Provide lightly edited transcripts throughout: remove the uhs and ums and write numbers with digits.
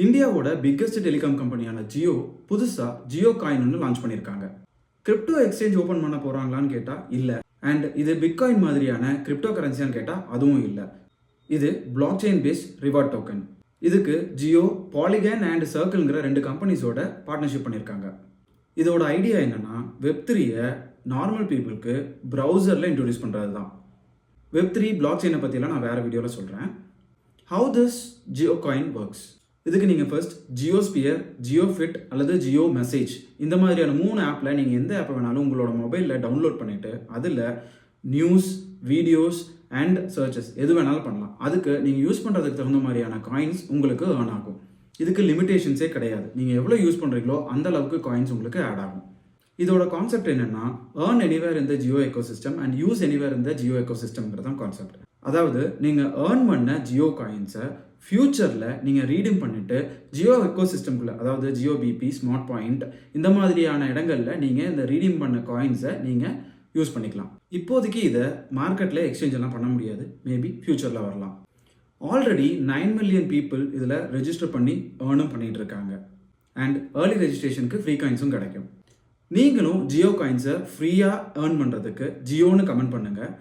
இந்தியாவோட biggest telecom கம்பெனியான Jio புதுசாக Jio coin ஒன்று லான்ச் பண்ணியிருக்காங்க. கிரிப்டோ எக்ஸ்சேஞ்ச் ஓப்பன் பண்ண போகிறாங்களான்னு கேட்டால் இல்லை. அண்ட் இது பிட்காயின் மாதிரியான கிரிப்டோ கரன்சியான்னு கேட்டால் அதுவும் இல்லை. இது block chain based reward token. இதுக்கு ஜியோ, பாலிகன் அண்ட் சர்க்கிள்ங்கிற 2 கம்பெனிஸோட பார்ட்னர்ஷிப் பண்ணியிருக்காங்க. இதோட ஐடியா என்னன்னா வெப்3யை நார்மல் பீப்புளுக்கு ப்ரௌசரில் இன்ட்ரடியூஸ் பண்ணுறது தான். வெப்3 பிளாக் செயினை பற்றிலாம் நான் வேறு வீடியோவில் சொல்கிறேன். How this Jio coin works. இதுக்கு நீங்கள் ஃபர்ஸ்ட் ஜியோஸ்பியர், ஜியோஃபிட் அல்லது ஜியோ மெசேஜ் இந்த மாதிரியான 3 ஆப்பில் நீங்கள் எந்த ஆப்பை வேணாலும் உங்களோட மொபைலில் டவுன்லோட் பண்ணிவிட்டு அதில் நியூஸ், வீடியோஸ் அண்ட் சர்ச்சஸ் எது வேணாலும் பண்ணலாம். அதுக்கு நீங்கள் யூஸ் பண்ணுறதுக்கு தகுந்த மாதிரியான காயின்ஸ் உங்களுக்கு ஏர்ன் ஆகும். இதுக்கு லிமிடேஷன்ஸே கிடையாது. நீங்கள் எவ்வளோ யூஸ் பண்ணுறீங்களோ அந்த அளவுக்கு காயின்ஸ் உங்களுக்கு ஆட் ஆகும். இதோட கான்செப்ட் என்னென்னா ஏர்ன் எனிவேர் இந்த Jio ecosystem and use anywhere இந்த ஜியோ எக்கோசிஸ்டம்ங்கிறது தான் கான்செப்ட். அதாவது நீங்கள் ஏர்ன் பண்ண ஜியோ காயின்ஸை ஃப்யூச்சரில் நீங்கள் ரீடீம் பண்ணிவிட்டு ஜியோ எக்கோசிஸ்டம்குள்ளே, அதாவது ஜியோ பிபி, ஸ்மார்ட் பாயிண்ட் இந்த மாதிரியான இடங்களில் நீங்கள் இந்த ரீடீம் பண்ண காயின்ஸை நீங்கள் யூஸ் பண்ணிக்கலாம். இப்போதைக்கு இதை மார்க்கெட்டில் எக்ஸ்சேஞ்ச் எல்லாம் பண்ண முடியாது. மேபி ஃப்யூச்சரில் வரலாம். ஆல்ரெடி 9 மில்லியன் பீப்புள் இதில் ரெஜிஸ்டர் பண்ணி ஏர்னும் பண்ணிகிட்டு இருக்காங்க. அண்ட் ஏர்லி ரெஜிஸ்ட்ரேஷனுக்கு ஃப்ரீ காயின்ஸும் கிடைக்கும். நீங்களும் ஜியோ காயின்ஸை ஃப்ரீயாக ஏர்ன் பண்ணுறதுக்கு ஜியோன்னு கமெண்ட் பண்ணுங்கள்.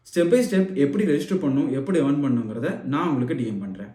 ஸ்டெப் பை ஸ்டெப் எப்படி ரெஜிஸ்டர் பண்ணணும், எப்படி ஏர்ன் பண்ணணுங்கிறத நான் உங்களுக்கு டிஎம் பண்ணுறேன்.